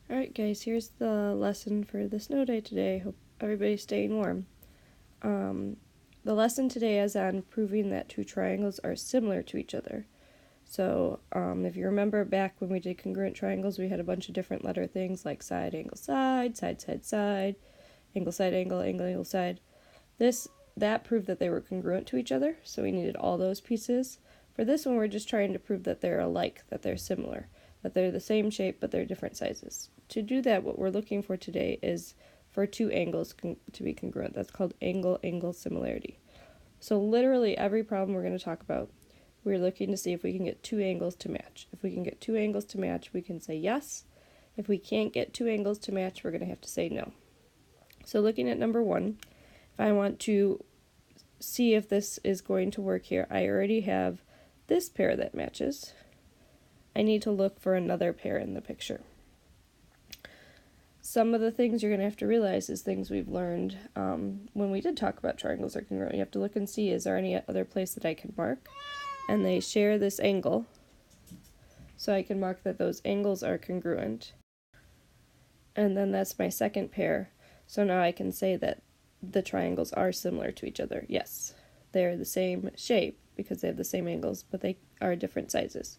Alright guys, here's the lesson for the snow day today. Hope everybody's staying warm. The lesson today is on proving that two triangles are similar to each other. So if you remember back when we did congruent triangles, we had a bunch of different letter things like side, angle, side, side, side, side, angle, side, angle, angle, angle, side. That proved that they were congruent to each other, so we needed all those pieces. For this one, we're just trying to prove that they're alike, that they're similar, that they're the same shape, but they're different sizes. To do that, what we're looking for today is for two angles to be congruent. That's called angle-angle similarity. So literally every problem we're going to talk about, we're looking to see if we can get two angles to match. If we can get two angles to match, we can say yes. If we can't get two angles to match, we're going to have to say no. So looking at number one, if I want to see if this is going to work here, I already have this pair that matches. I need to look for another pair in the picture. Some of the things you're going to have to realize is things we've learned when we did talk about triangles are congruent. You have to look and see, is there any other place that I can mark? And they share this angle, so I can mark that those angles are congruent. And then that's my second pair. So now I can say that the triangles are similar to each other. Yes, they're the same shape because they have the same angles, but they are different sizes.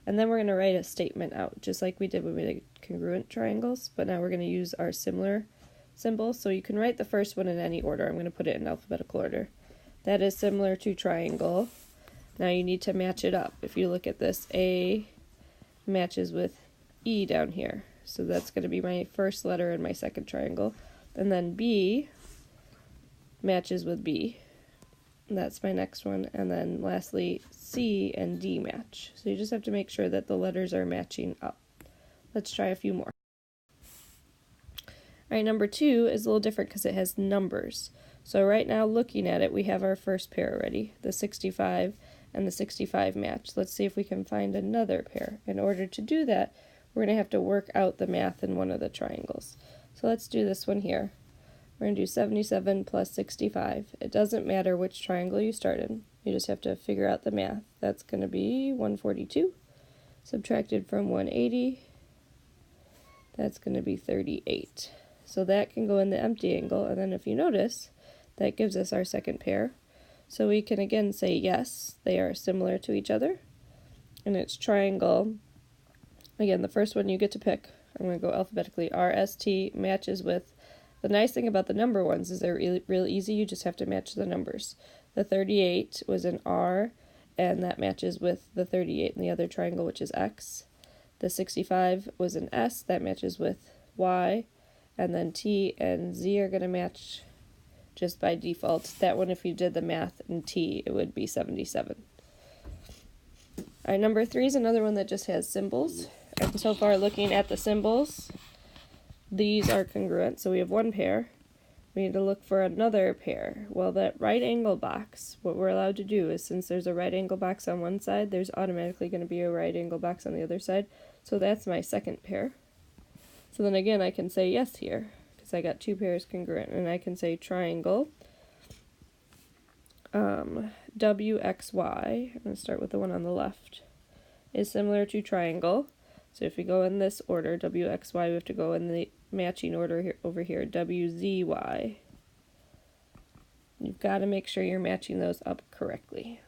And then we're going to write a statement out, just like we did when we did congruent triangles, but now we're going to use our similar symbol. So you can write the first one in any order. I'm going to put it in alphabetical order. That is similar to triangle. Now you need to match it up. If you look at this, A matches with E down here. So that's going to be my first letter in my second triangle. And then B matches with B. And that's my next one. And then lastly, C and D match. So you just have to make sure that the letters are matching up. Let's try a few more. Alright, number 2 is a little different because it has numbers. So right now, looking at it, we have our first pair already, the 65 and the 65 match. Let's see if we can find another pair. In order to do that, we're going to have to work out the math in one of the triangles. So let's do this one here. We're going to do 77 plus 65. It doesn't matter which triangle you start in. You just have to figure out the math. That's going to be 142 subtracted from 180. That's going to be 38. So that can go in the empty angle, and then if you notice, that gives us our second pair. So we can again say yes, they are similar to each other. And it's triangle. Again, the first one you get to pick. I'm going to go alphabetically. RST matches with. The nice thing about the number ones is they're real easy. You just have to match the numbers. The 38 was an R, and that matches with the 38 in the other triangle, which is X. The 65 was an S, that matches with Y. And then T and Z are going to match just by default. That one, if you did the math in T, it would be 77. Alright, number 3 is another one that just has symbols. And so far, looking at the symbols, these are congruent, so we have one pair. We need to look for another pair. Well, that right angle box, what we're allowed to do is, since there's a right angle box on one side, there's automatically going to be a right angle box on the other side. So that's my second pair. So then again, I can say yes here, because I got two pairs congruent, and I can say triangle WXY, I'm going to start with the one on the left, is similar to triangle. So if we go in this order, WXY, we have to go in the matching order here, over here, WZY. You've got to make sure you're matching those up correctly.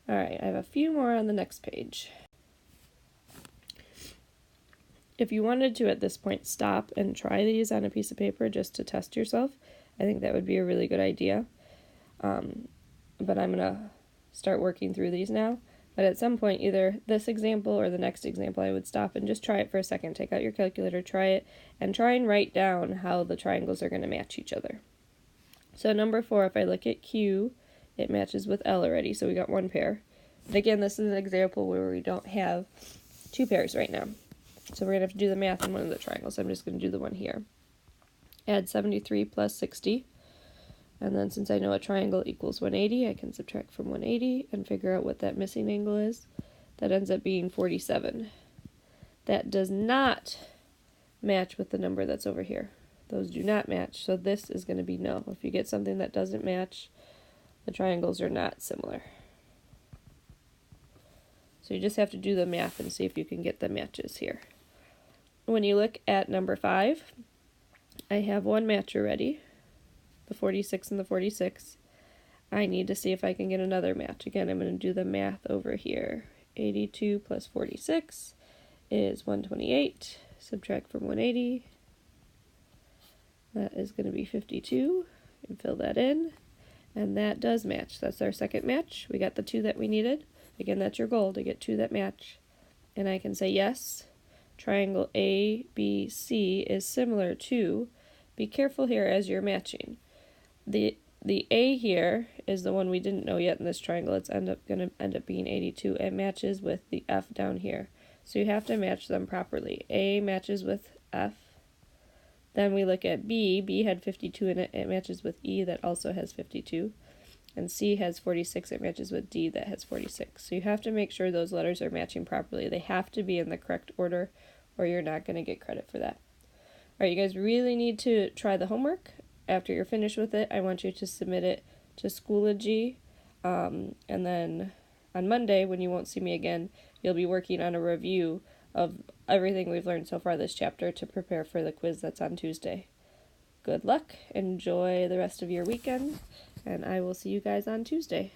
Alright, I have a few more on the next page. If you wanted to at this point stop and try these on a piece of paper just to test yourself, I think that would be a really good idea. But I'm going to start working through these now. But at some point, either this example or the next example, I would stop and just try it for a second. Take out your calculator, try it, and try and write down how the triangles are going to match each other. So number 4, if I look at Q, it matches with L already, so we got one pair. And again, this is an example where we don't have two pairs right now. So we're going to have to do the math in one of the triangles. I'm just going to do the one here. Add 73 plus 60. And then since I know a triangle equals 180, I can subtract from 180 and figure out what that missing angle is. That ends up being 47. That does not match with the number that's over here. Those do not match, so this is going to be no. If you get something that doesn't match, the triangles are not similar. So you just have to do the math and see if you can get the matches here. when you look at number 5, I have one match already, the 46 and the 46. I need to see if I can get another match. Again, I'm going to do the math over here. 82 plus 46 is 128. Subtract from 180. That is going to be 52. And fill that in. And that does match. That's our second match. We got the 2 that we needed. Again, that's your goal, to get 2 that match. And I can say yes. Triangle ABC is similar to, be careful here as you're matching. The A here is the one we didn't know yet in this triangle. It's going to end up being 82. It matches with the F down here. So you have to match them properly. A matches with F. Then we look at B. B had 52 in it. It matches with E that also has 52. And C has 46. It matches with D that has 46. So you have to make sure those letters are matching properly. They have to be in the correct order, or you're not going to get credit for that. All right, you guys really need to try the homework. After you're finished with it, I want you to submit it to Schoology. And then on Monday, when you won't see me again, you'll be working on a review of everything we've learned so far this chapter to prepare for the quiz that's on Tuesday. Good luck, enjoy the rest of your weekend, and I will see you guys on Tuesday.